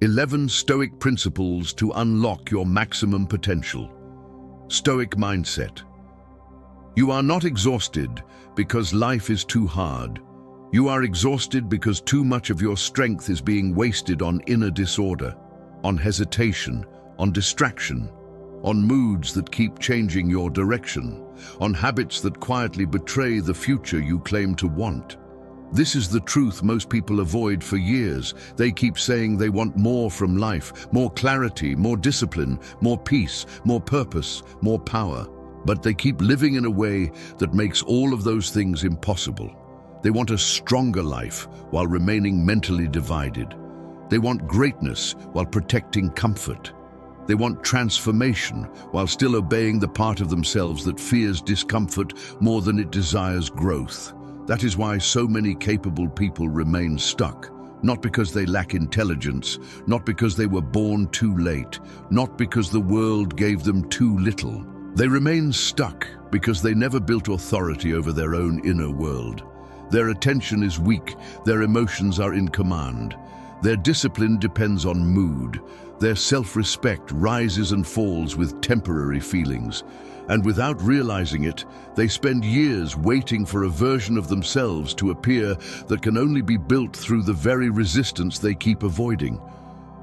11 Stoic principles to unlock your maximum potential. Stoic mindset. You are not exhausted because life is too hard. You are exhausted because too much of your strength is being wasted on inner disorder, on hesitation, on distraction, on moods that keep changing your direction, on habits that quietly betray the future you claim to want. This is the truth most people avoid for years. They keep saying they want more from life, more clarity, more discipline, more peace, more purpose, more power. But they keep living in a way that makes all of those things impossible. They want a stronger life while remaining mentally divided. They want greatness while protecting comfort. They want transformation while still obeying the part of themselves that fears discomfort more than it desires growth. That is why so many capable people remain stuck, not because they lack intelligence, not because they were born too late, not because the world gave them too little. They remain stuck because they never built authority over their own inner world. Their attention is weak, their emotions are in command. Their discipline depends on mood. Their self-respect rises and falls with temporary feelings. And without realizing it, they spend years waiting for a version of themselves to appear that can only be built through the very resistance they keep avoiding.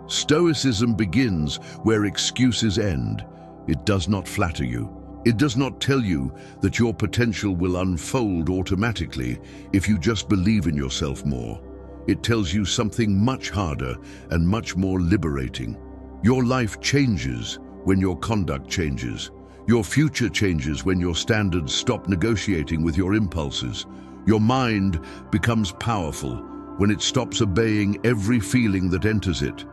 Stoicism begins where excuses end. It does not flatter you. It does not tell you that your potential will unfold automatically if you just believe in yourself more. It tells you something much harder and much more liberating. Your life changes when your conduct changes. Your future changes when your standards stop negotiating with your impulses. Your mind becomes powerful when it stops obeying every feeling that enters it.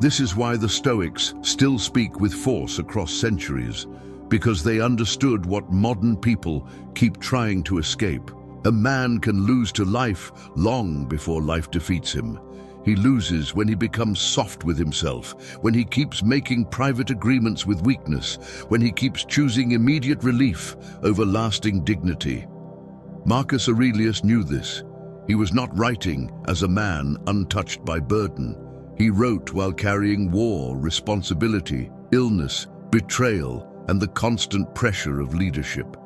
This is why the Stoics still speak with force across centuries, because they understood what modern people keep trying to escape. A man can lose to life long before life defeats him. He loses when he becomes soft with himself, when he keeps making private agreements with weakness, when he keeps choosing immediate relief over lasting dignity. Marcus Aurelius knew this. He was not writing as a man untouched by burden. He wrote while carrying war, responsibility, illness, betrayal, and the constant pressure of leadership.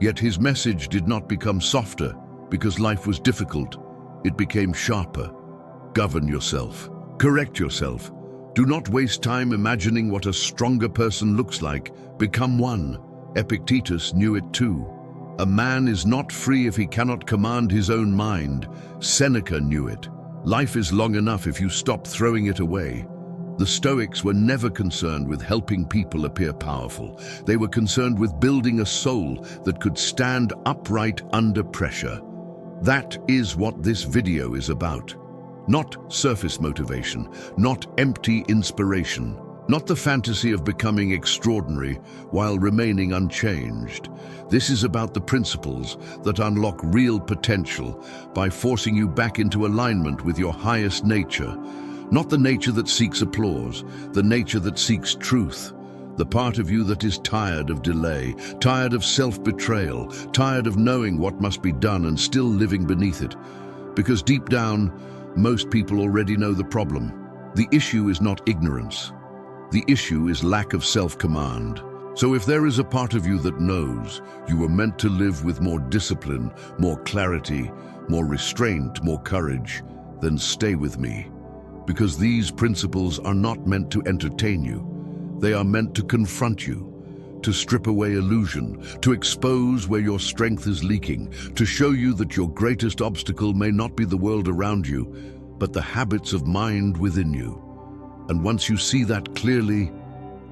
Yet his message did not become softer because life was difficult. It became sharper. Govern yourself. Correct yourself. Do not waste time imagining what a stronger person looks like. Become one. Epictetus knew it too. A man is not free if he cannot command his own mind. Seneca knew it. Life is long enough if you stop throwing it away. The Stoics were never concerned with helping people appear powerful. They were concerned with building a soul that could stand upright under pressure. That is what this video is about. Not surface motivation, not empty inspiration, not the fantasy of becoming extraordinary while remaining unchanged. This is about the principles that unlock real potential by forcing you back into alignment with your highest nature. Not the nature that seeks applause, the nature that seeks truth. The part of you that is tired of delay, tired of self-betrayal, tired of knowing what must be done and still living beneath it. Because deep down, most people already know the problem. The issue is not ignorance. The issue is lack of self-command. So if there is a part of you that knows you were meant to live with more discipline, more clarity, more restraint, more courage, then stay with me. Because these principles are not meant to entertain you. They are meant to confront you, to strip away illusion, to expose where your strength is leaking, to show you that your greatest obstacle may not be the world around you, but the habits of mind within you. And once you see that clearly,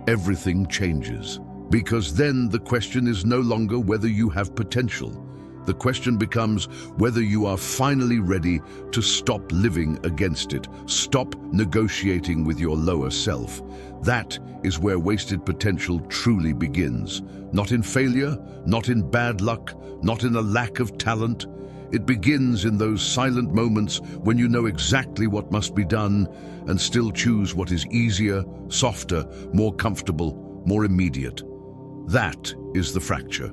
everything changes. Because then the question is no longer whether you have potential. The question becomes whether you are finally ready to stop living against it, stop negotiating with your lower self. That is where wasted potential truly begins. Not in failure, not in bad luck, not in a lack of talent. It begins in those silent moments when you know exactly what must be done and still choose what is easier, softer, more comfortable, more immediate. That is the fracture.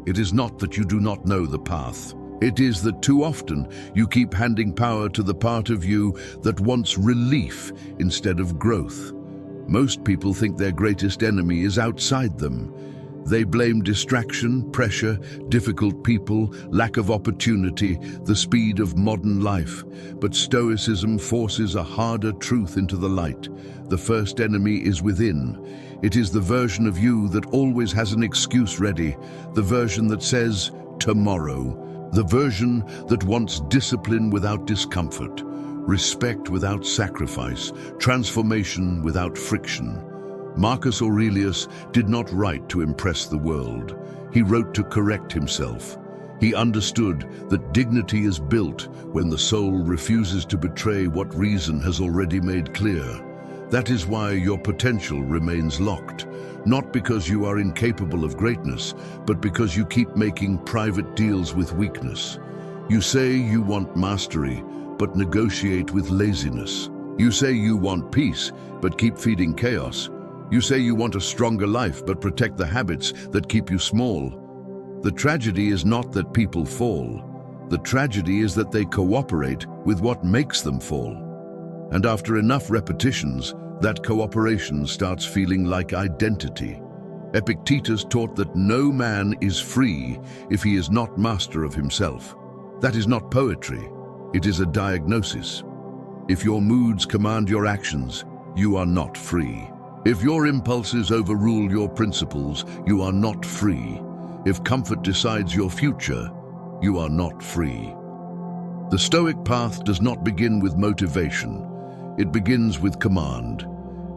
It is not that you do not know the path. It is that too often you keep handing power to the part of you that wants relief instead of growth. Most people think their greatest enemy is outside them. They blame distraction, pressure, difficult people, lack of opportunity, the speed of modern life. But Stoicism forces a harder truth into the light. The first enemy is within. It is the version of you that always has an excuse ready, the version that says, tomorrow, the version that wants discipline without discomfort, respect without sacrifice, transformation without friction. Marcus Aurelius did not write to impress the world. He wrote to correct himself. He understood that dignity is built when the soul refuses to betray what reason has already made clear. That is why your potential remains locked, not because you are incapable of greatness, but because you keep making private deals with weakness. You say you want mastery, but negotiate with laziness. You say you want peace, but keep feeding chaos. You say you want a stronger life, but protect the habits that keep you small. The tragedy is not that people fall. The tragedy is that they cooperate with what makes them fall. And after enough repetitions, that cooperation starts feeling like identity. Epictetus taught that no man is free if he is not master of himself. That is not poetry. It is a diagnosis. If your moods command your actions, you are not free. If your impulses overrule your principles, you are not free. If comfort decides your future, you are not free. The Stoic path does not begin with motivation. It begins with command.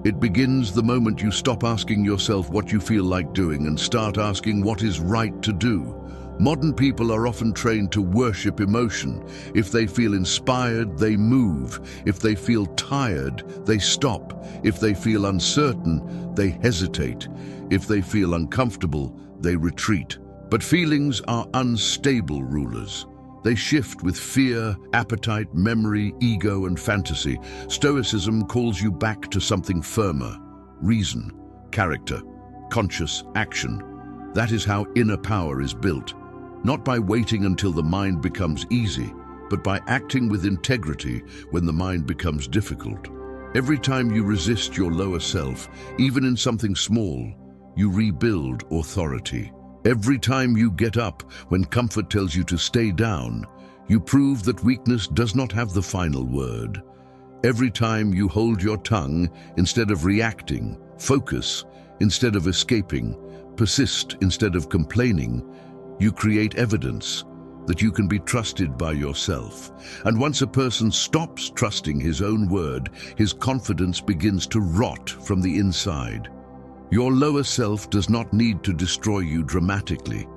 It begins the moment you stop asking yourself what you feel like doing and start asking what is right to do. Modern people are often trained to worship emotion. If they feel inspired, they move. If they feel tired, they stop. If they feel uncertain, they hesitate. If they feel uncomfortable, they retreat. But feelings are unstable rulers. They shift with fear, appetite, memory, ego, and fantasy. Stoicism calls you back to something firmer: reason, character, conscious action. That is how inner power is built. Not by waiting until the mind becomes easy, but by acting with integrity when the mind becomes difficult. Every time you resist your lower self, even in something small, you rebuild authority. Every time you get up when comfort tells you to stay down, you prove that weakness does not have the final word. Every time you hold your tongue instead of reacting, focus instead of escaping, persist instead of complaining, you create evidence that you can be trusted by yourself. And once a person stops trusting his own word, his confidence begins to rot from the inside. Your lower self does not need to destroy you dramatically.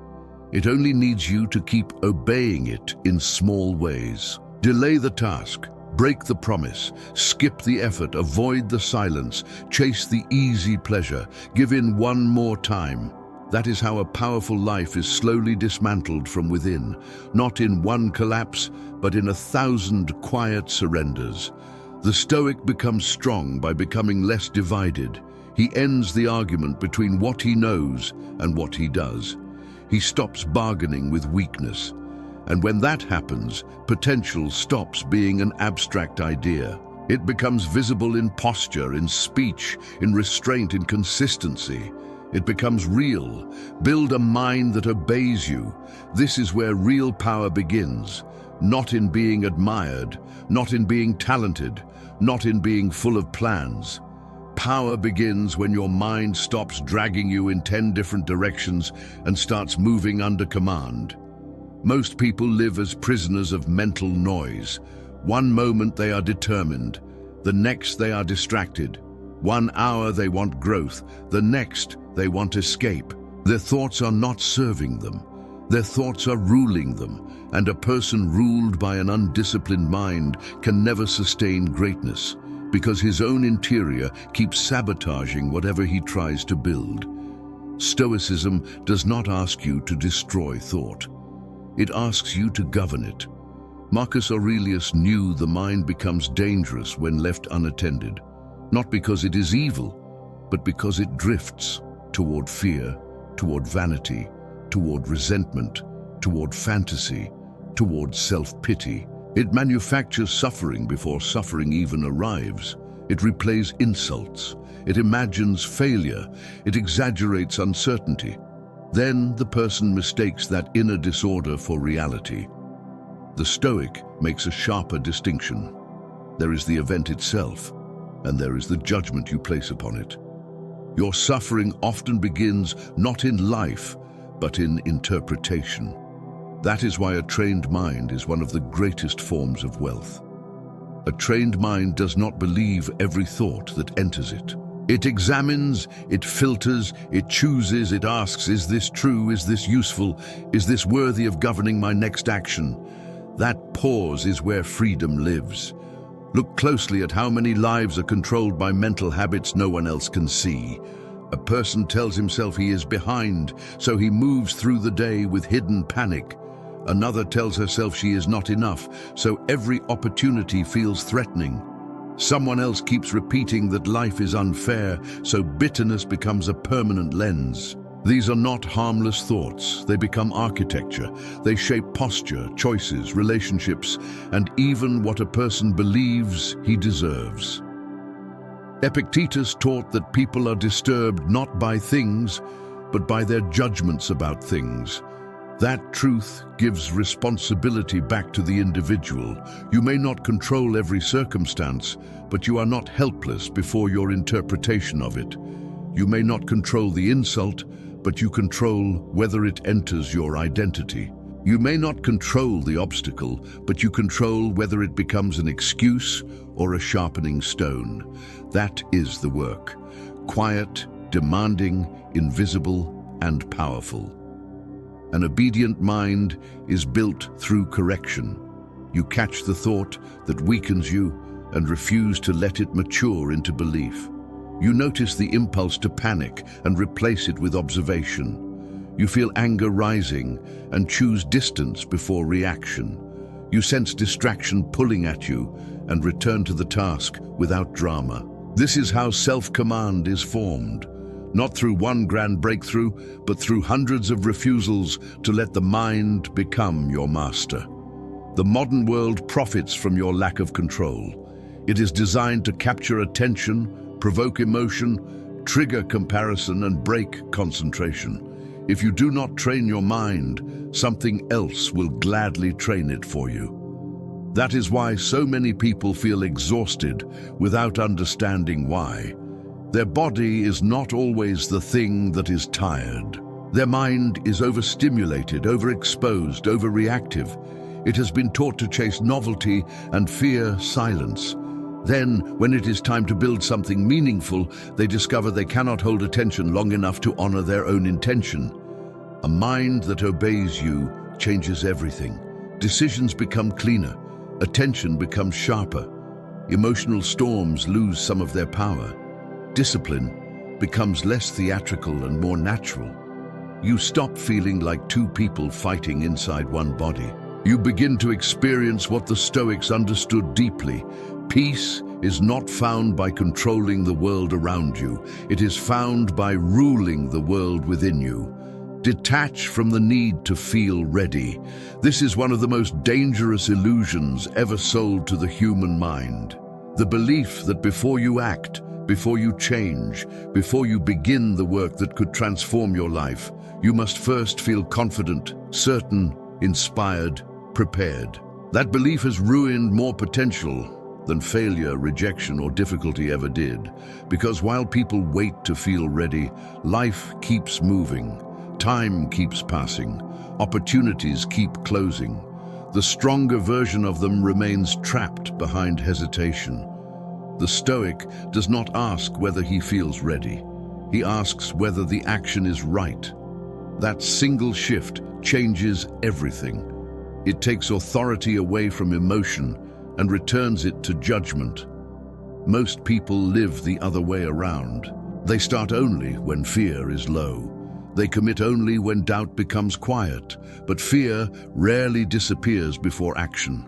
It only needs you to keep obeying it in small ways. Delay the task, break the promise, skip the effort, avoid the silence, chase the easy pleasure, give in one more time. That is how a powerful life is slowly dismantled from within, not in one collapse, but in 1,000 quiet surrenders. The Stoic becomes strong by becoming less divided. He ends the argument between what he knows and what he does. He stops bargaining with weakness. And when that happens, potential stops being an abstract idea. It becomes visible in posture, in speech, in restraint, in consistency. It becomes real. Build a mind that obeys you. This is where real power begins. Not in being admired, not in being talented, not in being full of plans. Power begins when your mind stops dragging you in 10 different directions and starts moving under command. Most people live as prisoners of mental noise. One moment they are determined, the next they are distracted. 1 hour they want growth, the next they want escape. Their thoughts are not serving them. Their thoughts are ruling them, and a person ruled by an undisciplined mind can never sustain greatness, because his own interior keeps sabotaging whatever he tries to build. Stoicism does not ask you to destroy thought. It asks you to govern it. Marcus Aurelius knew the mind becomes dangerous when left unattended, not because it is evil, but because it drifts toward fear, toward vanity, toward resentment, toward fantasy, towards self-pity. It manufactures suffering before suffering even arrives. It replays insults. It imagines failure. It exaggerates uncertainty. Then the person mistakes that inner disorder for reality. The Stoic makes a sharper distinction. There is the event itself, and there is the judgment you place upon it. Your suffering often begins not in life, but in interpretation. That is why a trained mind is one of the greatest forms of wealth. A trained mind does not believe every thought that enters it. It examines, it filters, it chooses, it asks, is this true, is this useful, is this worthy of governing my next action? That pause is where freedom lives. Look closely at how many lives are controlled by mental habits no one else can see. A person tells himself he is behind, so he moves through the day with hidden panic. Another tells herself she is not enough, so every opportunity feels threatening. Someone else keeps repeating that life is unfair, so bitterness becomes a permanent lens. These are not harmless thoughts. They become architecture. They shape posture, choices, relationships, and even what a person believes he deserves. Epictetus taught that people are disturbed not by things, but by their judgments about things. That truth gives responsibility back to the individual. You may not control every circumstance, but you are not helpless before your interpretation of it. You may not control the insult, but you control whether it enters your identity. You may not control the obstacle, but you control whether it becomes an excuse or a sharpening stone. That is the work. Quiet, demanding, invisible, and powerful. An obedient mind is built through correction. You catch the thought that weakens you and refuse to let it mature into belief. You notice the impulse to panic and replace it with observation. You feel anger rising and choose distance before reaction. You sense distraction pulling at you and return to the task without drama. This is how self-command is formed. Not through one grand breakthrough, but through hundreds of refusals to let the mind become your master. The modern world profits from your lack of control. It is designed to capture attention, provoke emotion, trigger comparison, and break concentration. If you do not train your mind, something else will gladly train it for you. That is why so many people feel exhausted without understanding why. Their body is not always the thing that is tired. Their mind is overstimulated, overexposed, overreactive. It has been taught to chase novelty and fear silence. Then, when it is time to build something meaningful, they discover they cannot hold attention long enough to honor their own intention. A mind that obeys you changes everything. Decisions become cleaner. Attention becomes sharper. Emotional storms lose some of their power. Discipline becomes less theatrical and more natural. You stop feeling like two people fighting inside one body. You begin to experience what the Stoics understood deeply. Peace is not found by controlling the world around you. It is found by ruling the world within you. Detach from the need to feel ready. This is one of the most dangerous illusions ever sold to the human mind. The belief that before you act, before you change, before you begin the work that could transform your life, you must first feel confident, certain, inspired, prepared. That belief has ruined more potential than failure, rejection, or difficulty ever did. Because while people wait to feel ready, life keeps moving, time keeps passing, opportunities keep closing. The stronger version of them remains trapped behind hesitation. The Stoic does not ask whether he feels ready. He asks whether the action is right. That single shift changes everything. It takes authority away from emotion and returns it to judgment. Most people live the other way around. They start only when fear is low. They commit only when doubt becomes quiet, but fear rarely disappears before action.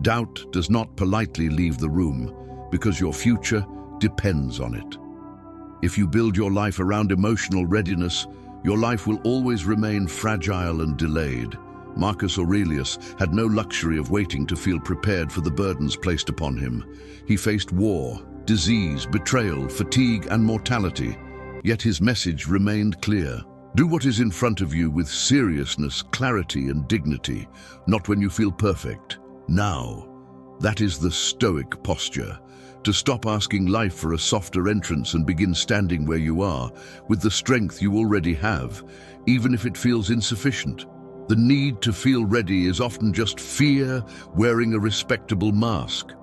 Doubt does not politely leave the room, because your future depends on it. If you build your life around emotional readiness, your life will always remain fragile and delayed. Marcus Aurelius had no luxury of waiting to feel prepared for the burdens placed upon him. He faced war, disease, betrayal, fatigue, and mortality, yet his message remained clear. Do what is in front of you with seriousness, clarity, and dignity, not when you feel perfect. Now. That is the Stoic posture. To stop asking life for a softer entrance and begin standing where you are, with the strength you already have, even if it feels insufficient. The need to feel ready is often just fear wearing a respectable mask.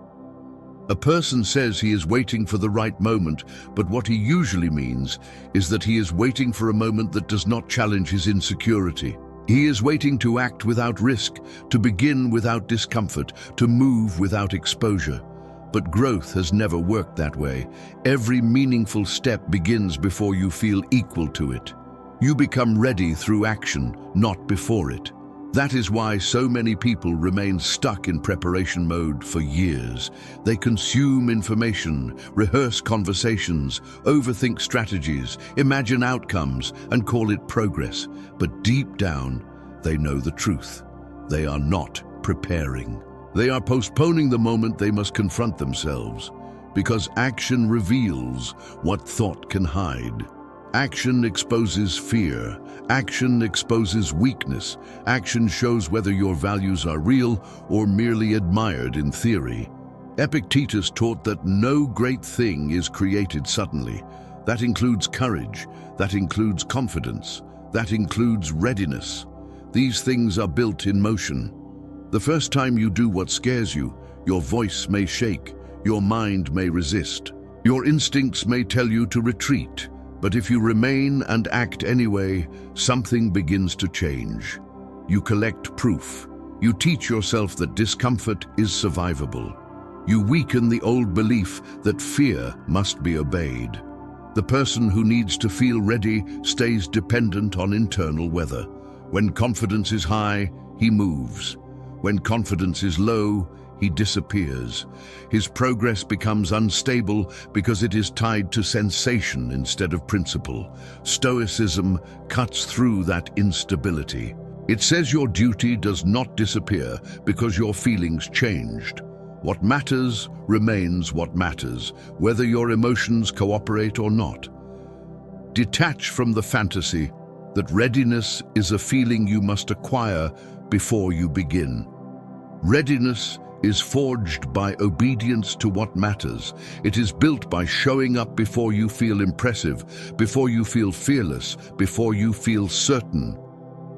A person says he is waiting for the right moment, but what he usually means is that he is waiting for a moment that does not challenge his insecurity. He is waiting to act without risk, to begin without discomfort, to move without exposure. But growth has never worked that way. Every meaningful step begins before you feel equal to it. You become ready through action, not before it. That is why so many people remain stuck in preparation mode for years. They consume information, rehearse conversations, overthink strategies, imagine outcomes, and call it progress. But deep down, they know the truth. They are not preparing. They are postponing the moment they must confront themselves, because action reveals what thought can hide. Action exposes fear. Action exposes weakness. Action shows whether your values are real or merely admired in theory. Epictetus taught that no great thing is created suddenly. That includes courage. That includes confidence. That includes readiness. These things are built in motion. The first time you do what scares you, your voice may shake, your mind may resist. Your instincts may tell you to retreat. But if you remain and act anyway, something begins to change. You collect proof. You teach yourself that discomfort is survivable. You weaken the old belief that fear must be obeyed. The person who needs to feel ready stays dependent on internal weather. When confidence is high, he moves. When confidence is low, he disappears. His progress becomes unstable because it is tied to sensation instead of principle. Stoicism cuts through that instability. It says your duty does not disappear because your feelings changed. What matters remains what matters, whether your emotions cooperate or not. Detach from the fantasy that readiness is a feeling you must acquire before you begin. Readiness is forged by obedience to what matters. It is built by showing up before you feel impressive, before you feel fearless, before you feel certain.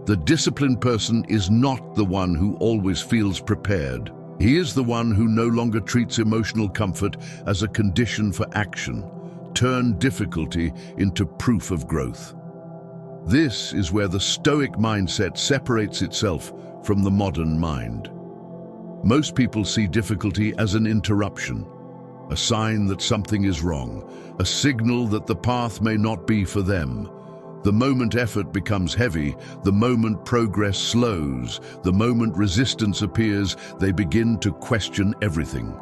The disciplined person is not the one who always feels prepared. He is the one who no longer treats emotional comfort as a condition for action. Turn difficulty into proof of growth. This is where the Stoic mindset separates itself from the modern mind. Most people see difficulty as an interruption, a sign that something is wrong, a signal that the path may not be for them. The moment effort becomes heavy, the moment progress slows, the moment resistance appears, they begin to question everything.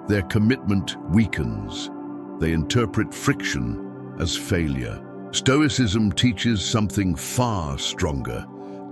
Their commitment weakens. They interpret friction as failure. Stoicism teaches something far stronger.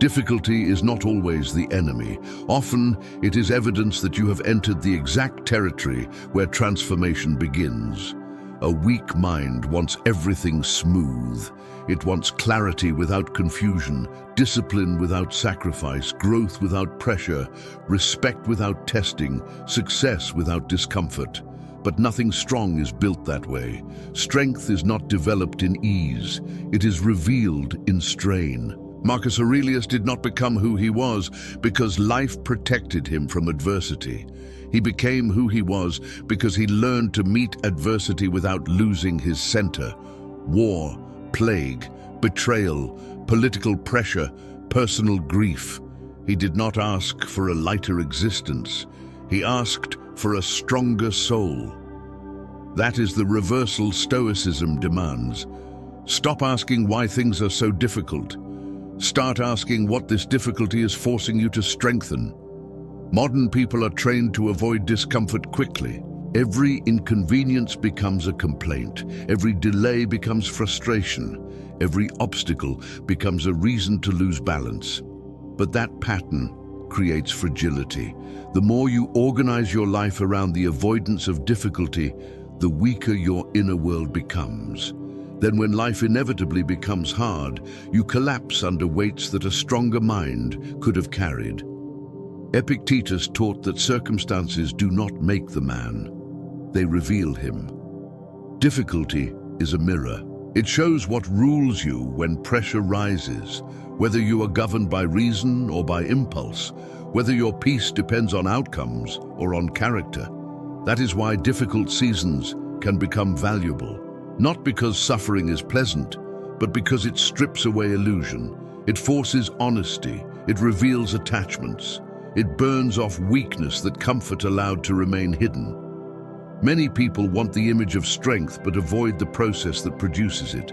Difficulty is not always the enemy. Often, it is evidence that you have entered the exact territory where transformation begins. A weak mind wants everything smooth. It wants clarity without confusion, discipline without sacrifice, growth without pressure, respect without testing, success without discomfort. But nothing strong is built that way. Strength is not developed in ease. It is revealed in strain. Marcus Aurelius did not become who he was because life protected him from adversity. He became who he was because he learned to meet adversity without losing his center. War, plague, betrayal, political pressure, personal grief. He did not ask for a lighter existence. He asked for a stronger soul. That is the reversal Stoicism demands. Stop asking why things are so difficult. Start asking what this difficulty is forcing you to strengthen. Modern people are trained to avoid discomfort quickly. Every inconvenience becomes a complaint. Every delay becomes frustration. Every obstacle becomes a reason to lose balance. But that pattern creates fragility. The more you organize your life around the avoidance of difficulty, the weaker your inner world becomes. Then when life inevitably becomes hard, you collapse under weights that a stronger mind could have carried. Epictetus taught that circumstances do not make the man, they reveal him. Difficulty is a mirror. It shows what rules you when pressure rises, whether you are governed by reason or by impulse, whether your peace depends on outcomes or on character. That is why difficult seasons can become valuable, not because suffering is pleasant, but because it strips away illusion. It forces honesty, it reveals attachments, it burns off weakness that comfort allowed to remain hidden. Many people want the image of strength but avoid the process that produces it.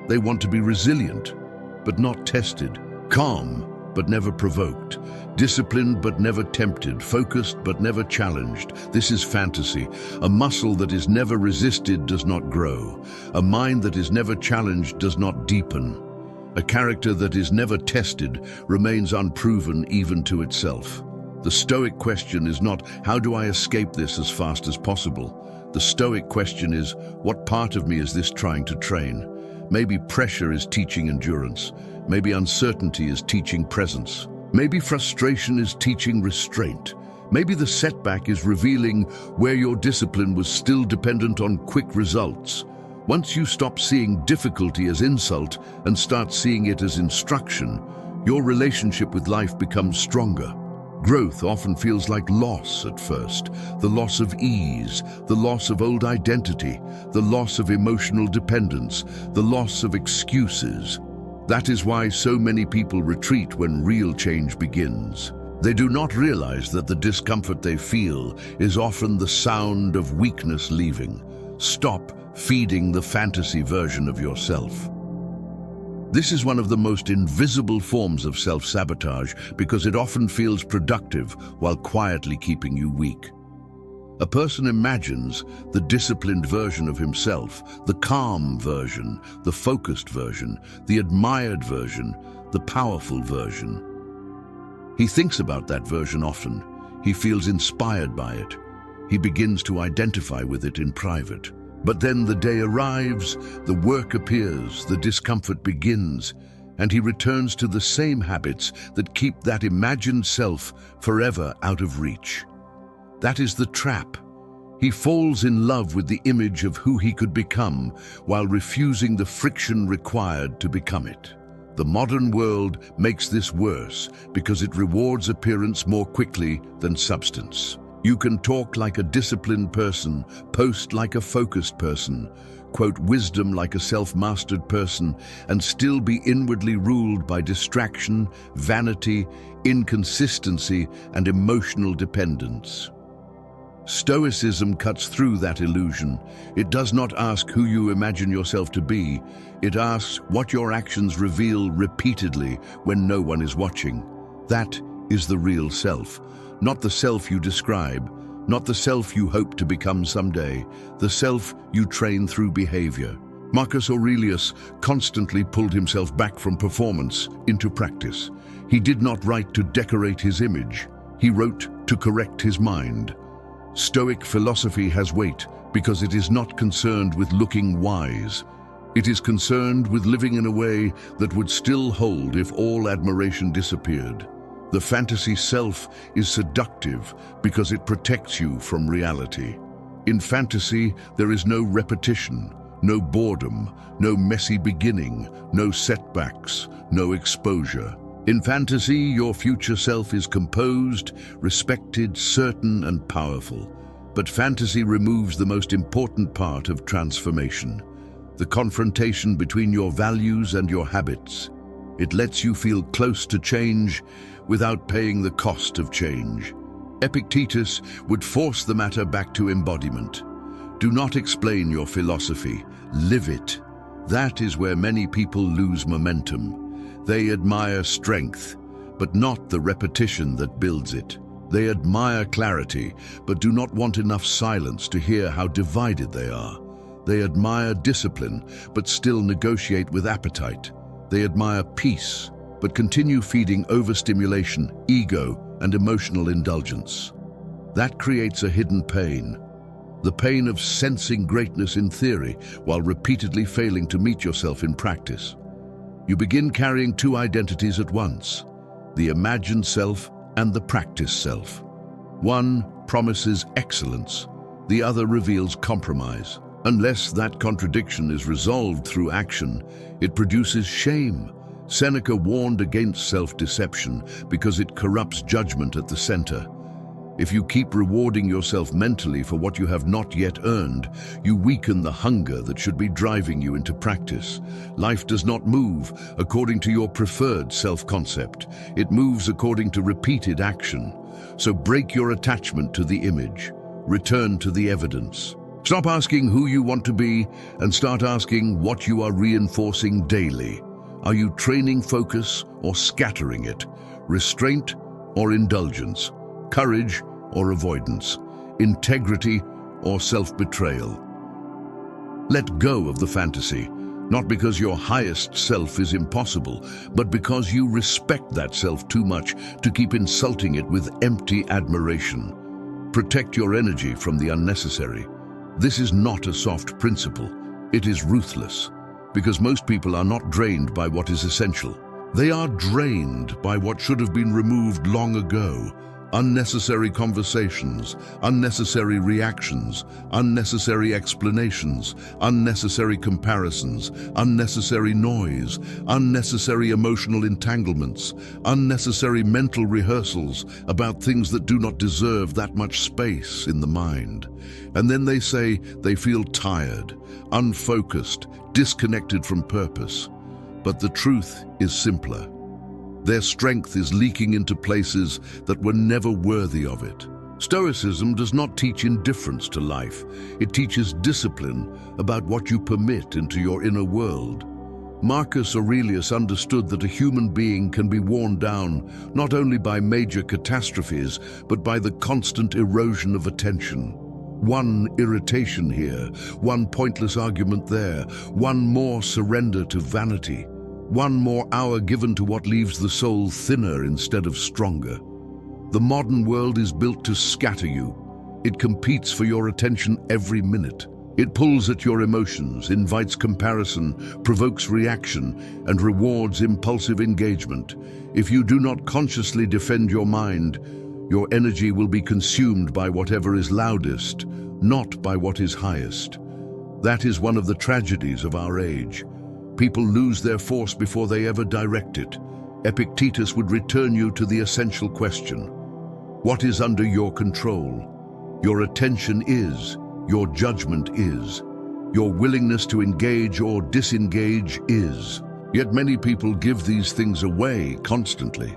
They want to be resilient, but not tested, calm, but never provoked, disciplined but never tempted, focused but never challenged. This is fantasy. A muscle that is never resisted does not grow. A mind that is never challenged does not deepen. A character that is never tested remains unproven even to itself. The Stoic question is not, how do I escape this as fast as possible? The Stoic question is, what part of me is this trying to train? Maybe pressure is teaching endurance. Maybe uncertainty is teaching presence. Maybe frustration is teaching restraint. Maybe the setback is revealing where your discipline was still dependent on quick results. Once you stop seeing difficulty as insult and start seeing it as instruction, your relationship with life becomes stronger. Growth often feels like loss at first, the loss of ease, the loss of old identity, the loss of emotional dependence, the loss of excuses. That is why so many people retreat when real change begins. They do not realize that the discomfort they feel is often the sound of weakness leaving. Stop feeding the fantasy version of yourself. This is one of the most invisible forms of self-sabotage because it often feels productive while quietly keeping you weak. A person imagines the disciplined version of himself, the calm version, the focused version, the admired version, the powerful version. He thinks about that version often. He feels inspired by it. He begins to identify with it in private. But then the day arrives, the work appears, the discomfort begins, and he returns to the same habits that keep that imagined self forever out of reach. That is the trap. He falls in love with the image of who he could become while refusing the friction required to become it. The modern world makes this worse because it rewards appearance more quickly than substance. You can talk like a disciplined person, post like a focused person, quote wisdom like a self-mastered person, and still be inwardly ruled by distraction, vanity, inconsistency, and emotional dependence. Stoicism cuts through that illusion. It does not ask who you imagine yourself to be. It asks what your actions reveal repeatedly when no one is watching. That is the real self. Not the self you describe, not the self you hope to become someday, the self you train through behavior. Marcus Aurelius constantly pulled himself back from performance into practice. He did not write to decorate his image. He wrote to correct his mind. Stoic philosophy has weight because it is not concerned with looking wise. It is concerned with living in a way that would still hold if all admiration disappeared. The fantasy self is seductive because it protects you from reality. In fantasy, there is no repetition, no boredom, no messy beginning, no setbacks, no exposure. In fantasy, your future self is composed, respected, certain, and powerful. But fantasy removes the most important part of transformation, the confrontation between your values and your habits. It lets you feel close to change without paying the cost of change. Epictetus would force the matter back to embodiment. Do not explain your philosophy, live it. That is where many people lose momentum. They admire strength, but not the repetition that builds it. They admire clarity, but do not want enough silence to hear how divided they are. They admire discipline, but still negotiate with appetite. They admire peace, but continue feeding overstimulation, ego, and emotional indulgence. That creates a hidden pain. The pain of sensing greatness in theory while repeatedly failing to meet yourself in practice. You begin carrying two identities at once, the imagined self and the practiced self. One promises excellence, the other reveals compromise. Unless that contradiction is resolved through action, it produces shame. Seneca warned against self-deception because it corrupts judgment at the center. If you keep rewarding yourself mentally for what you have not yet earned, you weaken the hunger that should be driving you into practice. Life does not move according to your preferred self-concept. It moves according to repeated action. So break your attachment to the image. Return to the evidence. Stop asking who you want to be and start asking what you are reinforcing daily. Are you training focus or scattering it? Restraint or indulgence? Courage or avoidance? Integrity or self-betrayal? Let go of the fantasy, not because your highest self is impossible, but because you respect that self too much to keep insulting it with empty admiration. Protect your energy from the unnecessary. This is not a soft principle. It is ruthless, because most people are not drained by what is essential. They are drained by what should have been removed long ago. Unnecessary conversations, unnecessary reactions, unnecessary explanations, unnecessary comparisons, unnecessary noise, unnecessary emotional entanglements, unnecessary mental rehearsals about things that do not deserve that much space in the mind. And then they say they feel tired, unfocused, disconnected from purpose. But the truth is simpler. Their strength is leaking into places that were never worthy of it. Stoicism does not teach indifference to life. It teaches discipline about what you permit into your inner world. Marcus Aurelius understood that a human being can be worn down not only by major catastrophes, but by the constant erosion of attention. One irritation here, one pointless argument there, one more surrender to vanity. One more hour given to what leaves the soul thinner instead of stronger. The modern world is built to scatter you. It competes for your attention every minute. It pulls at your emotions, invites comparison, provokes reaction, and rewards impulsive engagement. If you do not consciously defend your mind, your energy will be consumed by whatever is loudest, not by what is highest. That is one of the tragedies of our age. People lose their force before they ever direct it. Epictetus would return you to the essential question. What is under your control? Your attention is, your judgment is, your willingness to engage or disengage is. Yet many people give these things away constantly.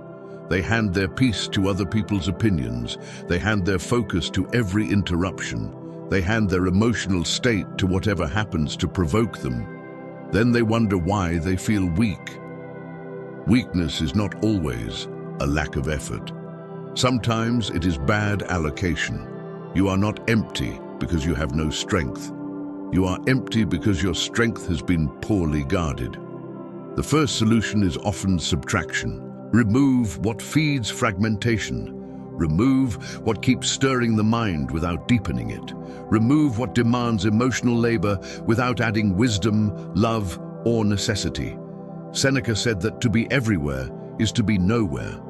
They hand their peace to other people's opinions. They hand their focus to every interruption. They hand their emotional state to whatever happens to provoke them. Then they wonder why they feel weak. Weakness is not always a lack of effort. Sometimes it is bad allocation. You are not empty because you have no strength. You are empty because your strength has been poorly guarded. The first solution is often subtraction. Remove what feeds fragmentation. Remove what keeps stirring the mind without deepening it. Remove what demands emotional labor without adding wisdom, love, or necessity. Seneca said that to be everywhere is to be nowhere.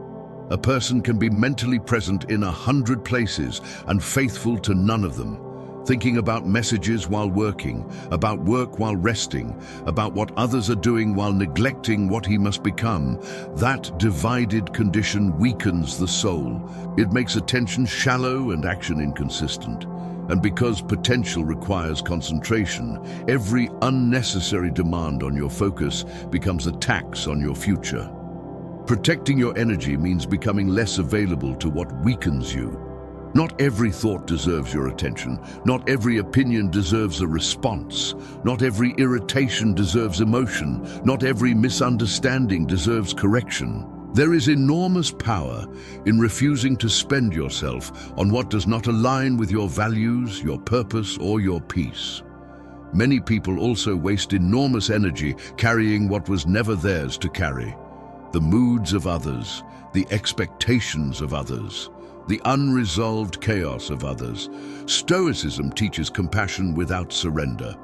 A person can be mentally present in 100 places and faithful to none of them. Thinking about messages while working, about work while resting, about what others are doing while neglecting what he must become, that divided condition weakens the soul. It makes attention shallow and action inconsistent. And because potential requires concentration, every unnecessary demand on your focus becomes a tax on your future. Protecting your energy means becoming less available to what weakens you. Not every thought deserves your attention. Not every opinion deserves a response. Not every irritation deserves emotion. Not every misunderstanding deserves correction. There is enormous power in refusing to spend yourself on what does not align with your values, your purpose, or your peace. Many people also waste enormous energy carrying what was never theirs to carry. the moods of others, the expectations of others, the unresolved chaos of others. Stoicism teaches compassion without surrender.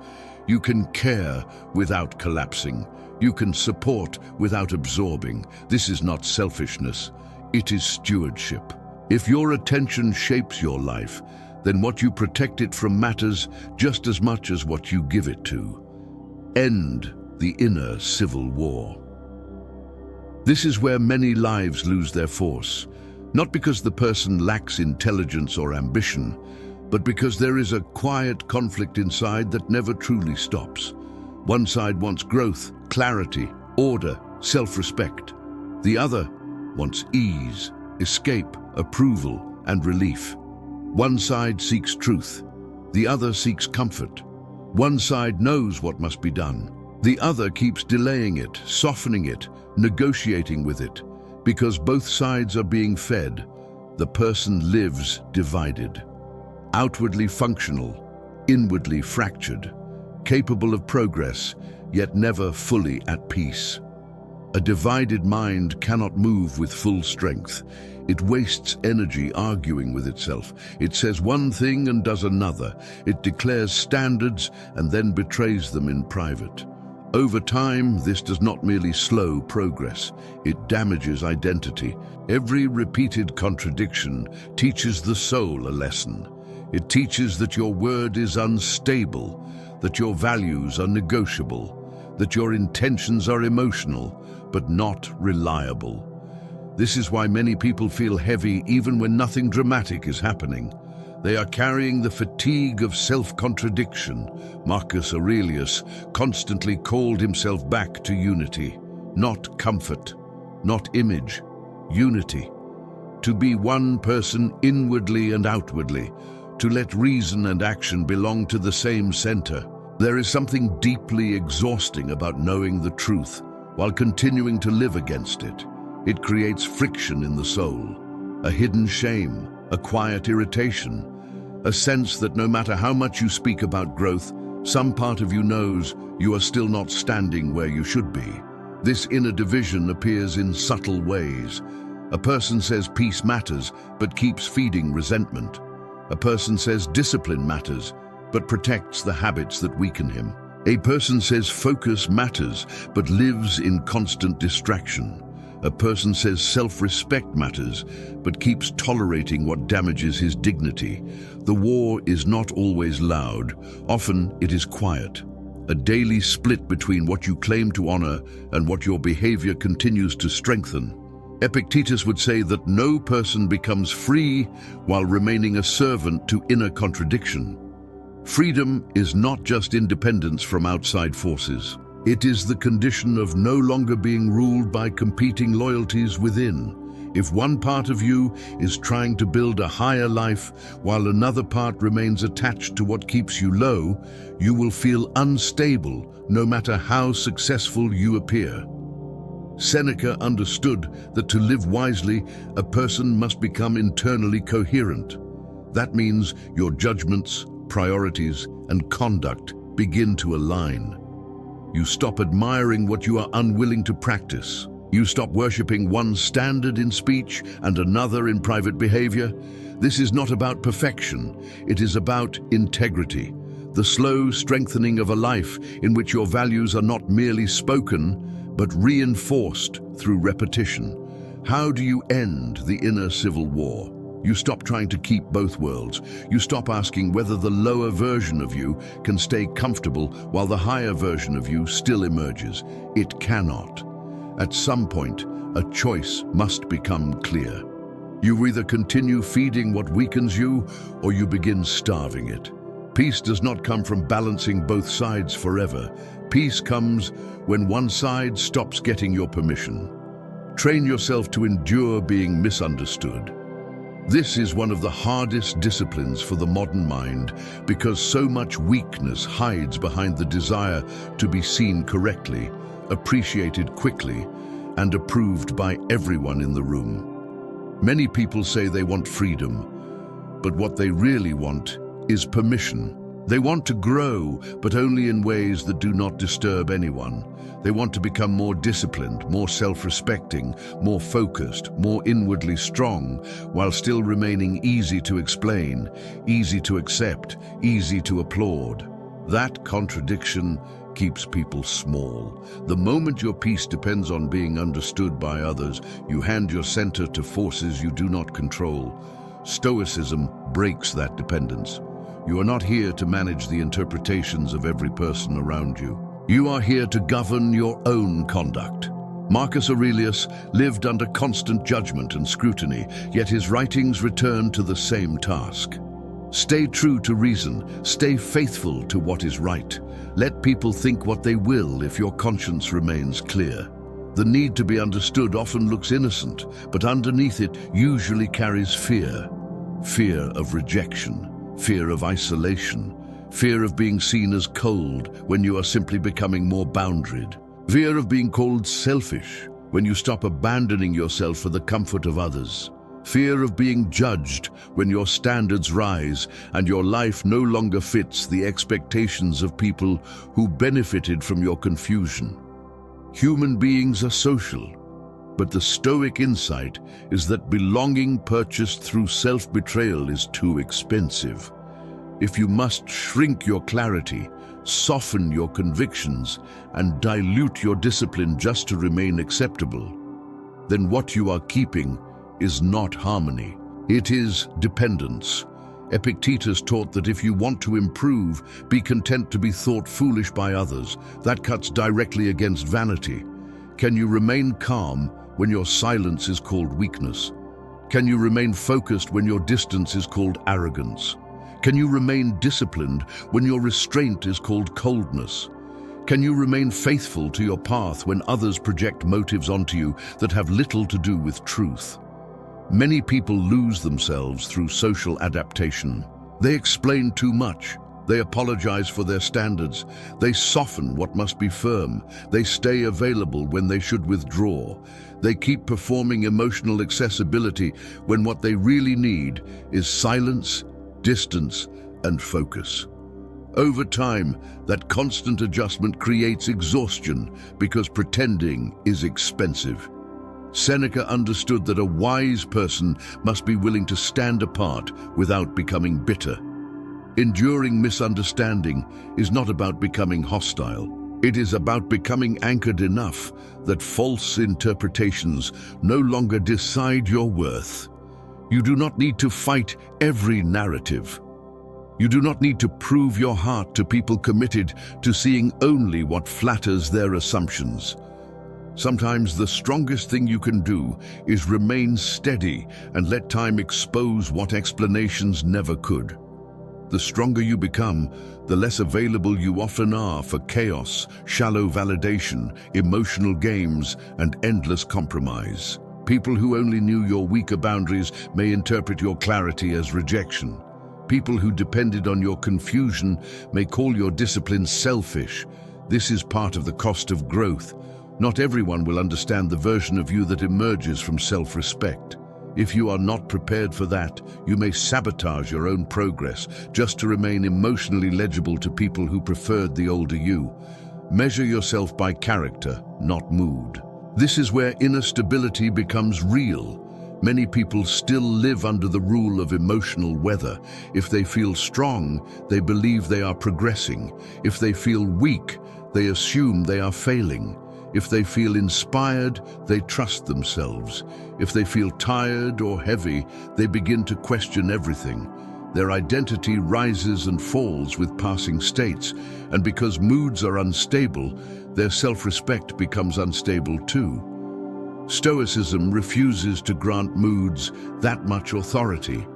You can care without collapsing. You can support without absorbing. This is not selfishness, it is stewardship. If your attention shapes your life, then what you protect it from matters just as much as what you give it to. End the inner civil war. This is where many lives lose their force, not because the person lacks intelligence or ambition, but because there is a quiet conflict inside that never truly stops. One side wants growth, clarity, order, self-respect. The other wants ease, escape, approval, and relief. One side seeks truth, the other seeks comfort. One side knows what must be done. The other keeps delaying it, softening it, negotiating with it. Because both sides are being fed, the person lives divided. Outwardly functional, inwardly fractured. Capable of progress, yet never fully at peace. A divided mind cannot move with full strength. It wastes energy arguing with itself. It says one thing and does another. It declares standards and then betrays them in private. Over time, this does not merely slow progress, it damages identity. Every repeated contradiction teaches the soul a lesson. It teaches that your word is unstable, that your values are negotiable, that your intentions are emotional, but not reliable. This is why many people feel heavy even when nothing dramatic is happening. They are carrying the fatigue of self-contradiction. Marcus Aurelius constantly called himself back to unity, not comfort, not image, unity. To be one person inwardly and outwardly, to let reason and action belong to the same center. There is something deeply exhausting about knowing the truth while continuing to live against it. It creates friction in the soul, a hidden shame, a quiet irritation, a sense that no matter how much you speak about growth, some part of you knows you are still not standing where you should be. This inner division appears in subtle ways. A person says peace matters, but keeps feeding resentment. A person says discipline matters, but protects the habits that weaken him. A person says focus matters, but lives in constant distraction. A person says self-respect matters, but keeps tolerating what damages his dignity. The war is not always loud. Often it is quiet. A daily split between what you claim to honor and what your behavior continues to strengthen. Epictetus would say that no person becomes free while remaining a servant to inner contradiction. Freedom is not just independence from outside forces. It is the condition of no longer being ruled by competing loyalties within. If one part of you is trying to build a higher life while another part remains attached to what keeps you low, you will feel unstable no matter how successful you appear. Seneca understood that to live wisely, a person must become internally coherent. That means your judgments, priorities, and conduct begin to align. You stop admiring what you are unwilling to practice. You stop worshipping one standard in speech and another in private behavior. This is not about perfection. It is about integrity, the slow strengthening of a life in which your values are not merely spoken, but reinforced through repetition. How do you end the inner civil war? You stop trying to keep both worlds. You stop asking whether the lower version of you can stay comfortable while the higher version of you still emerges. It cannot. At some point, a choice must become clear. You either continue feeding what weakens you, or you begin starving it. Peace does not come from balancing both sides forever. Peace comes when one side stops getting your permission. Train yourself to endure being misunderstood. This is one of the hardest disciplines for the modern mind because so much weakness hides behind the desire to be seen correctly, appreciated quickly, and approved by everyone in the room. Many people say they want freedom, but what they really want is permission. They want to grow, but only in ways that do not disturb anyone. They want to become more disciplined, more self-respecting, more focused, more inwardly strong, while still remaining easy to explain, easy to accept, easy to applaud. That contradiction keeps people small. The moment your peace depends on being understood by others, you hand your center to forces you do not control. Stoicism breaks that dependence. You are not here to manage the interpretations of every person around you. You are here to govern your own conduct. Marcus Aurelius lived under constant judgment and scrutiny, yet his writings return to the same task. Stay true to reason, stay faithful to what is right. Let people think what they will if your conscience remains clear. The need to be understood often looks innocent, but underneath it usually carries fear. Fear of rejection, fear of isolation, fear of being seen as cold when you are simply becoming more boundaried. Fear of being called selfish when you stop abandoning yourself for the comfort of others. Fear of being judged when your standards rise and your life no longer fits the expectations of people who benefited from your confusion. Human beings are social, but the Stoic insight is that belonging purchased through self-betrayal is too expensive. If you must shrink your clarity, soften your convictions, and dilute your discipline just to remain acceptable, then what you are keeping is not harmony. It is dependence. Epictetus taught that if you want to improve, be content to be thought foolish by others. That cuts directly against vanity. Can you remain calm when your silence is called weakness? Can you remain focused when your distance is called arrogance? Can you remain disciplined when your restraint is called coldness? Can you remain faithful to your path when others project motives onto you that have little to do with truth? Many people lose themselves through social adaptation. They explain too much. They apologize for their standards. They soften what must be firm. They stay available when they should withdraw. They keep performing emotional accessibility when what they really need is silence, distance, and focus. Over time, that constant adjustment creates exhaustion because pretending is expensive. Seneca understood that a wise person must be willing to stand apart without becoming bitter. Enduring misunderstanding is not about becoming hostile. It is about becoming anchored enough that false interpretations no longer decide your worth. You do not need to fight every narrative. You do not need to prove your heart to people committed to seeing only what flatters their assumptions. Sometimes the strongest thing you can do is remain steady and let time expose what explanations never could. The stronger you become, the less available you often are for chaos, shallow validation, emotional games, and endless compromise. People who only knew your weaker boundaries may interpret your clarity as rejection. People who depended on your confusion may call your discipline selfish. This is part of the cost of growth. Not everyone will understand the version of you that emerges from self-respect. If you are not prepared for that, you may sabotage your own progress just to remain emotionally legible to people who preferred the older you. Measure yourself by character, not mood. This is where inner stability becomes real. Many people still live under the rule of emotional weather. If they feel strong, they believe they are progressing. If they feel weak, they assume they are failing. If they feel inspired, they trust themselves. If they feel tired or heavy, they begin to question everything. Their identity rises and falls with passing states, and because moods are unstable, their self-respect becomes unstable too. Stoicism refuses to grant moods that much authority.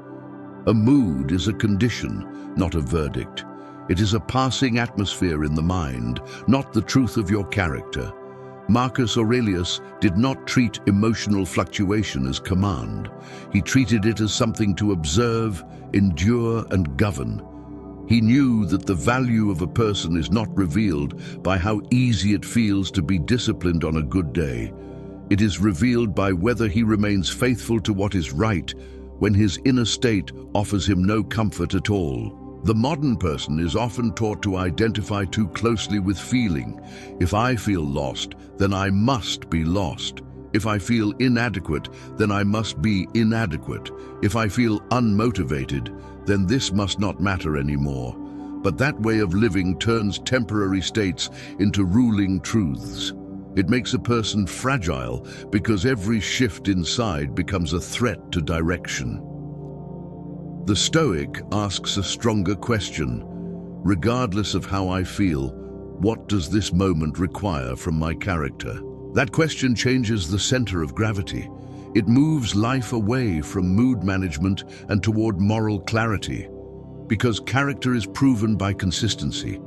A mood is a condition, not a verdict. It is a passing atmosphere in the mind, not the truth of your character. Marcus Aurelius did not treat emotional fluctuation as command. He treated it as something to observe, endure, and govern. He knew that the value of a person is not revealed by how easy it feels to be disciplined on a good day. It is revealed by whether he remains faithful to what is right when his inner state offers him no comfort at all. The modern person is often taught to identify too closely with feeling. If I feel lost, then I must be lost. If I feel inadequate, then I must be inadequate. If I feel unmotivated, then this must not matter anymore. But that way of living turns temporary states into ruling truths. It makes a person fragile because every shift inside becomes a threat to direction. The Stoic asks a stronger question. Regardless of how I feel, what does this moment require from my character? That question changes the center of gravity. It moves life away from mood management and toward moral clarity. Because character is proven by consistency.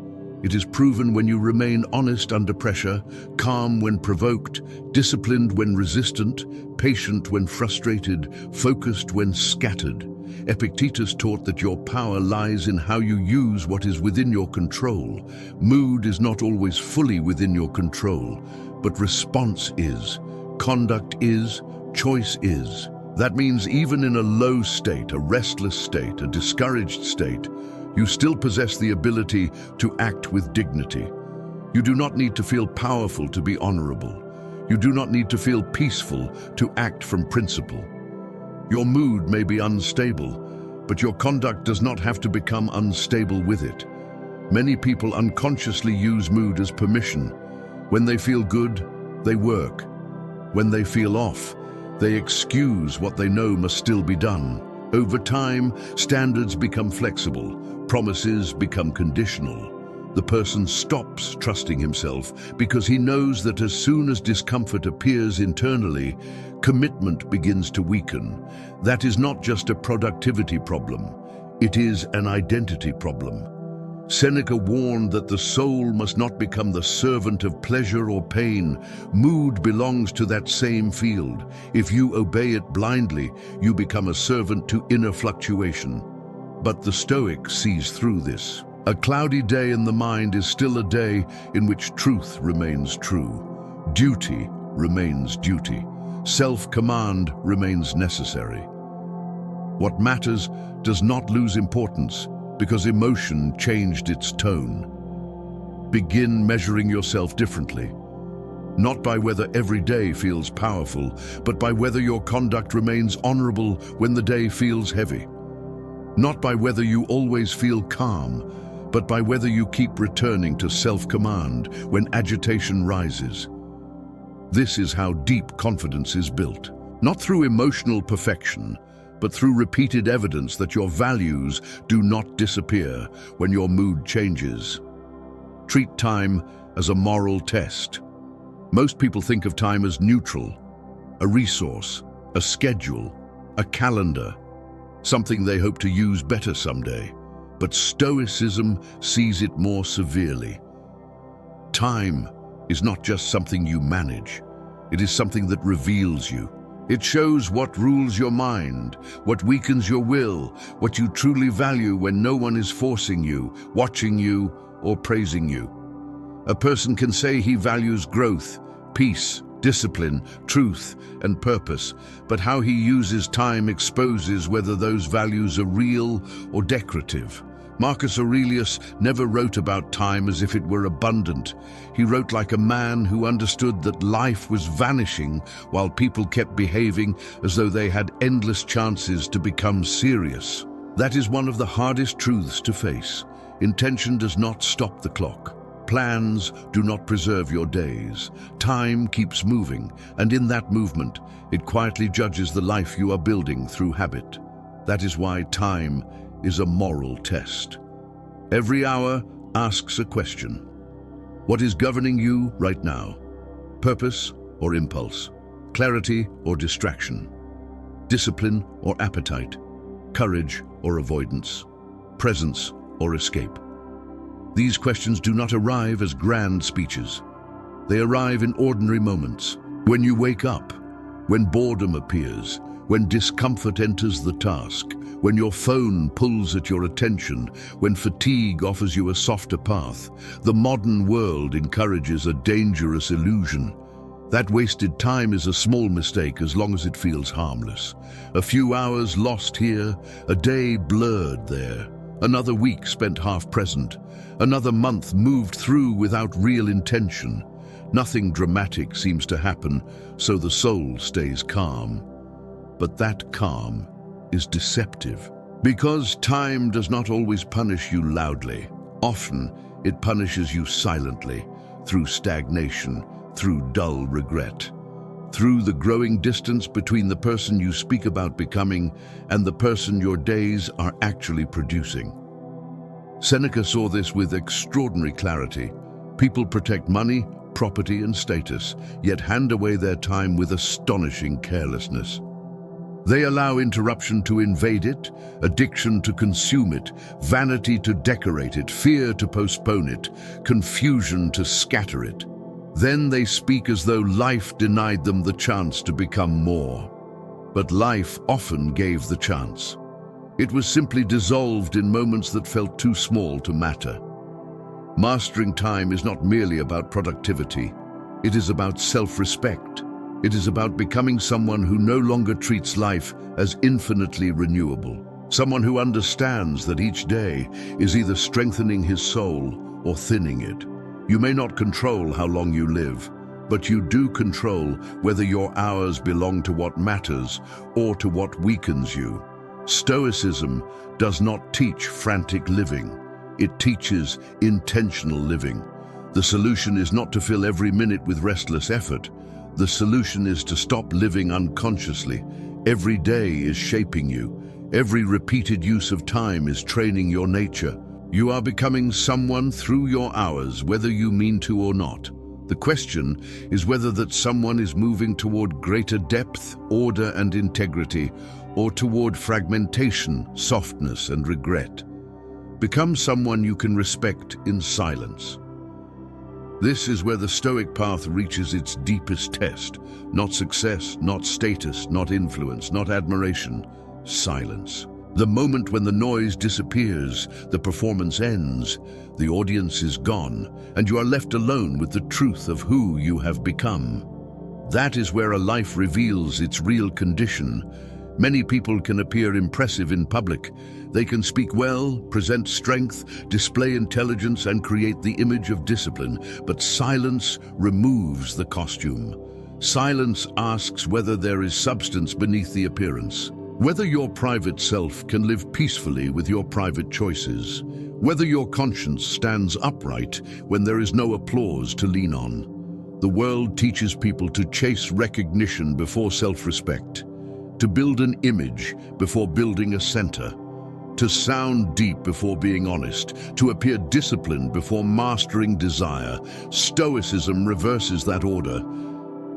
It is proven when you remain honest under pressure, calm when provoked, disciplined when resistant, patient when frustrated, focused when scattered. Epictetus taught that your power lies in how you use what is within your control. Mood is not always fully within your control, but response is, conduct is, choice is. That means even in a low state, a restless state, a discouraged state, you still possess the ability to act with dignity. You do not need to feel powerful to be honorable. You do not need to feel peaceful to act from principle. Your mood may be unstable, but your conduct does not have to become unstable with it. Many people unconsciously use mood as permission. When they feel good, they work. When they feel off, they excuse what they know must still be done. Over time, standards become flexible, promises become conditional. The person stops trusting himself because he knows that as soon as discomfort appears internally, commitment begins to weaken. That is not just a productivity problem, it is an identity problem. Seneca warned that the soul must not become the servant of pleasure or pain. Mood belongs to that same field. If you obey it blindly, you become a servant to inner fluctuation. But the Stoic sees through this. A cloudy day in the mind is still a day in which truth remains true. Duty remains duty. Self-command remains necessary. What matters does not lose importance, because emotion changed its tone. Begin measuring yourself differently. Not by whether every day feels powerful, but by whether your conduct remains honorable when the day feels heavy. Not by whether you always feel calm, but by whether you keep returning to self-command when agitation rises. This is how deep confidence is built. Not through emotional perfection, but through repeated evidence that your values do not disappear when your mood changes. Treat time as a moral test. Most people think of time as neutral, a resource, a schedule, a calendar, something they hope to use better someday. But Stoicism sees it more severely. Time is not just something you manage, it is something that reveals you. It shows what rules your mind, what weakens your will, what you truly value when no one is forcing you, watching you, or praising you. A person can say he values growth, peace, discipline, truth, and purpose, but how he uses time exposes whether those values are real or decorative. Marcus Aurelius never wrote about time as if it were abundant. He wrote like a man who understood that life was vanishing while people kept behaving as though they had endless chances to become serious. That is one of the hardest truths to face. Intention does not stop the clock. Plans do not preserve your days. Time keeps moving, and in that movement, it quietly judges the life you are building through habit. That is why time is a moral test. Every hour asks a question. What is governing you right now? Purpose or impulse? Clarity or distraction? Discipline or appetite? Courage or avoidance? Presence or escape? These questions do not arrive as grand speeches. They arrive in ordinary moments. When you wake up, when boredom appears, when discomfort enters the task, when your phone pulls at your attention, when fatigue offers you a softer path. The modern world encourages a dangerous illusion. That wasted time is a small mistake as long as it feels harmless. A few hours lost here, a day blurred there. Another week spent half present. Another month moved through without real intention. Nothing dramatic seems to happen, so the soul stays calm. But that calm is deceptive. Because time does not always punish you loudly. Often, it punishes you silently, through stagnation, through dull regret, through the growing distance between the person you speak about becoming and the person your days are actually producing. Seneca saw this with extraordinary clarity. People protect money, property, and status, yet hand away their time with astonishing carelessness. They allow interruption to invade it, addiction to consume it, vanity to decorate it, fear to postpone it, confusion to scatter it. Then they speak as though life denied them the chance to become more. But life often gave the chance. It was simply dissolved in moments that felt too small to matter. Mastering time is not merely about productivity. It is about self-respect. It is about becoming someone who no longer treats life as infinitely renewable. Someone who understands that each day is either strengthening his soul or thinning it. You may not control how long you live, but you do control whether your hours belong to what matters or to what weakens you. Stoicism does not teach frantic living. It teaches intentional living. The solution is not to fill every minute with restless effort. The solution is to stop living unconsciously. Every day is shaping you. Every repeated use of time is training your nature. You are becoming someone through your hours, whether you mean to or not. The question is whether that someone is moving toward greater depth, order, and integrity, or toward fragmentation, softness, and regret. Become someone you can respect in silence. This is where the Stoic path reaches its deepest test. Not success, not status, not influence, not admiration. Silence. The moment when the noise disappears, the performance ends, the audience is gone, and you are left alone with the truth of who you have become. That is where a life reveals its real condition. Many people can appear impressive in public. They can speak well, present strength, display intelligence, and create the image of discipline. But silence removes the costume. Silence asks whether there is substance beneath the appearance. Whether your private self can live peacefully with your private choices. Whether your conscience stands upright when there is no applause to lean on. The world teaches people to chase recognition before self-respect. To build an image before building a center, to sound deep before being honest, to appear disciplined before mastering desire. Stoicism reverses that order.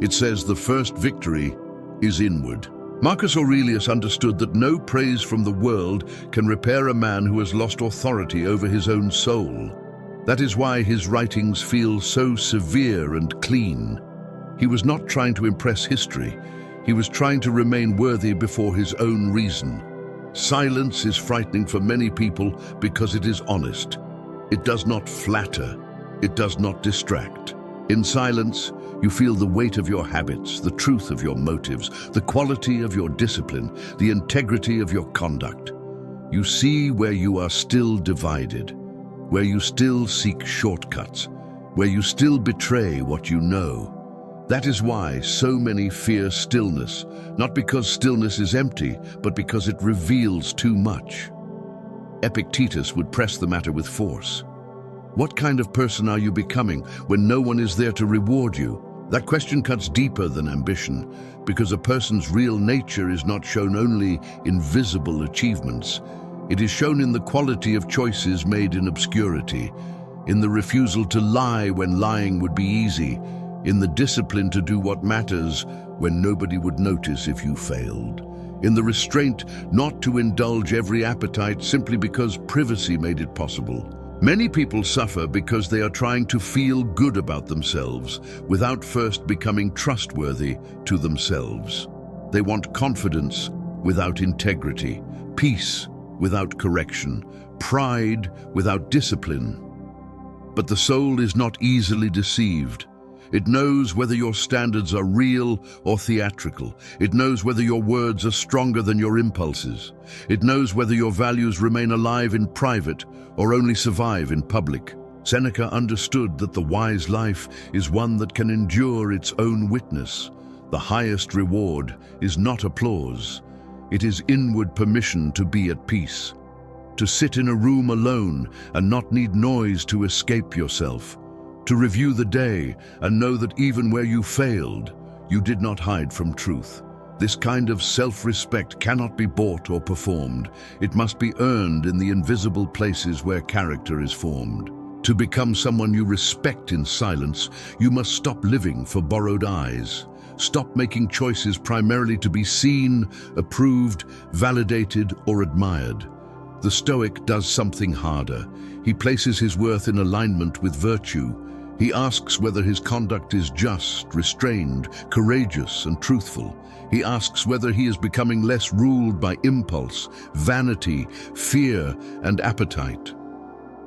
It says the first victory is inward. Marcus Aurelius understood that no praise from the world can repair a man who has lost authority over his own soul. That is why his writings feel so severe and clean. He was not trying to impress history. He was trying to remain worthy before his own reason. Silence is frightening for many people because it is honest. It does not flatter. It does not distract. In silence, you feel the weight of your habits, the truth of your motives, the quality of your discipline, the integrity of your conduct. You see where you are still divided, where you still seek shortcuts, where you still betray what you know. That is why so many fear stillness, not because stillness is empty, but because it reveals too much. Epictetus would press the matter with force. What kind of person are you becoming when no one is there to reward you? That question cuts deeper than ambition, because a person's real nature is not shown only in visible achievements. It is shown in the quality of choices made in obscurity, in the refusal to lie when lying would be easy, in the discipline to do what matters when nobody would notice if you failed, in the restraint not to indulge every appetite simply because privacy made it possible. Many people suffer because they are trying to feel good about themselves without first becoming trustworthy to themselves. They want confidence without integrity, peace without correction, pride without discipline. But the soul is not easily deceived. It knows whether your standards are real or theatrical. It knows whether your words are stronger than your impulses. It knows whether your values remain alive in private or only survive in public. Seneca understood that the wise life is one that can endure its own witness. The highest reward is not applause. It is inward permission to be at peace, to sit in a room alone and not need noise to escape yourself, to review the day and know that even where you failed, you did not hide from truth. This kind of self-respect cannot be bought or performed. It must be earned in the invisible places where character is formed. To become someone you respect in silence, you must stop living for borrowed eyes. Stop making choices primarily to be seen, approved, validated, or admired. The Stoic does something harder. He places his worth in alignment with virtue. He asks whether his conduct is just, restrained, courageous, and truthful. He asks whether he is becoming less ruled by impulse, vanity, fear, and appetite.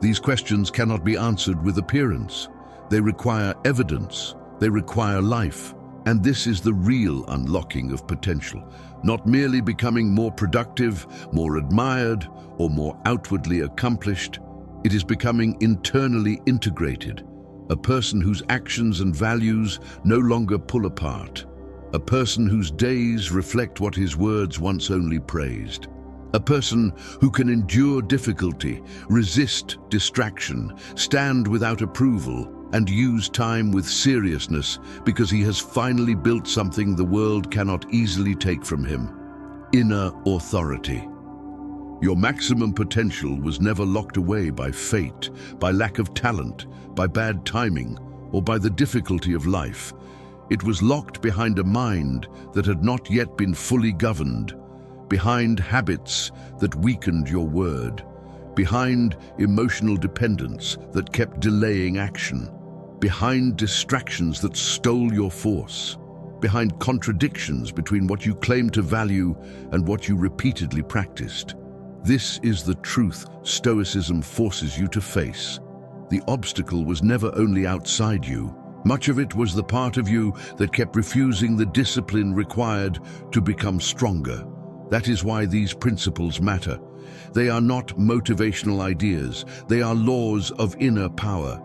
These questions cannot be answered with appearance. They require evidence. They require life. And this is the real unlocking of potential, not merely becoming more productive, more admired, or more outwardly accomplished. It is becoming internally integrated, a person whose actions and values no longer pull apart, a person whose days reflect what his words once only praised, a person who can endure difficulty, resist distraction, stand without approval, and use time with seriousness because he has finally built something the world cannot easily take from him: inner authority. Your maximum potential was never locked away by fate, by lack of talent, by bad timing, or by the difficulty of life. It was locked behind a mind that had not yet been fully governed, behind habits that weakened your word, behind emotional dependence that kept delaying action, behind distractions that stole your force, behind contradictions between what you claimed to value and what you repeatedly practiced. This is the truth Stoicism forces you to face. The obstacle was never only outside you. Much of it was the part of you that kept refusing the discipline required to become stronger. That is why these principles matter. They are not motivational ideas. They are laws of inner power.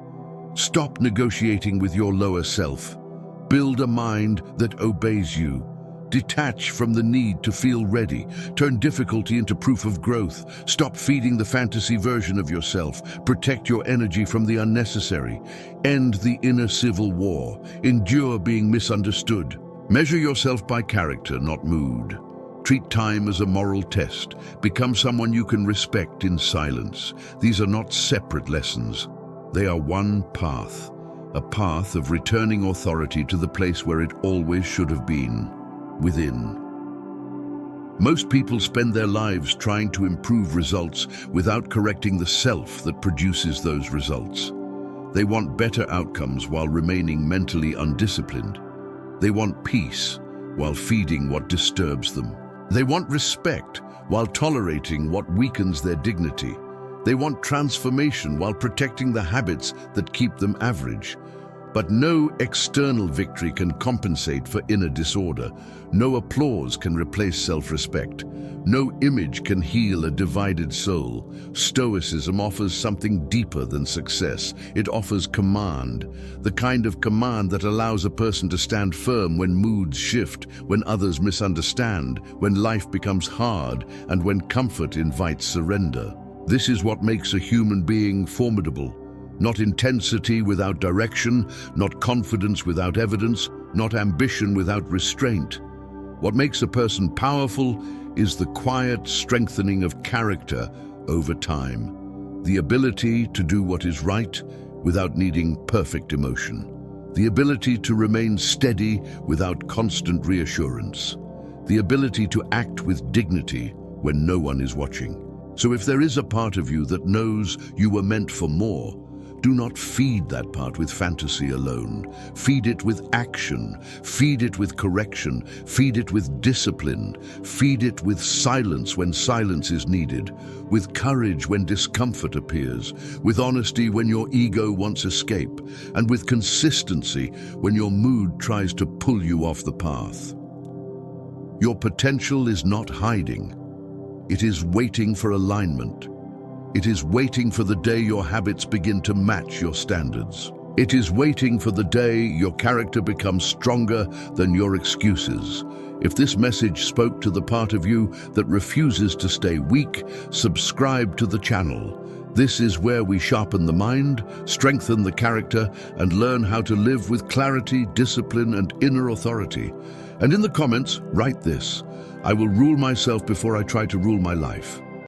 Stop negotiating with your lower self. Build a mind that obeys you. Detach from the need to feel ready. Turn difficulty into proof of growth. Stop feeding the fantasy version of yourself. Protect your energy from the unnecessary. End the inner civil war. Endure being misunderstood. Measure yourself by character, not mood. Treat time as a moral test. Become someone you can respect in silence. These are not separate lessons. They are one path, a path of returning authority to the place where it always should have been, within. Most people spend their lives trying to improve results without correcting the self that produces those results. They want better outcomes while remaining mentally undisciplined. They want peace while feeding what disturbs them. They want respect while tolerating what weakens their dignity. They want transformation while protecting the habits that keep them average. But no external victory can compensate for inner disorder. No applause can replace self-respect. No image can heal a divided soul. Stoicism offers something deeper than success. It offers command, the kind of command that allows a person to stand firm when moods shift, when others misunderstand, when life becomes hard, and when comfort invites surrender. This is what makes a human being formidable. Not intensity without direction, not confidence without evidence, not ambition without restraint. What makes a person powerful is the quiet strengthening of character over time. The ability to do what is right without needing perfect emotion. The ability to remain steady without constant reassurance. The ability to act with dignity when no one is watching. So if there is a part of you that knows you were meant for more, Do not feed that part with fantasy alone. Feed it with action. Feed it with correction. Feed it with discipline. Feed it with silence when silence is needed. With courage when discomfort appears. With honesty when your ego wants escape. And with consistency when your mood tries to pull you off the path. Your potential is not hiding. It is waiting for alignment. It is waiting for the day your habits begin to match your standards. It is waiting for the day your character becomes stronger than your excuses. If this message spoke to the part of you that refuses to stay weak, subscribe to the channel. This is where we sharpen the mind, strengthen the character, and learn how to live with clarity, discipline, and inner authority. And in the comments, write this: I will rule myself before I try to rule my life.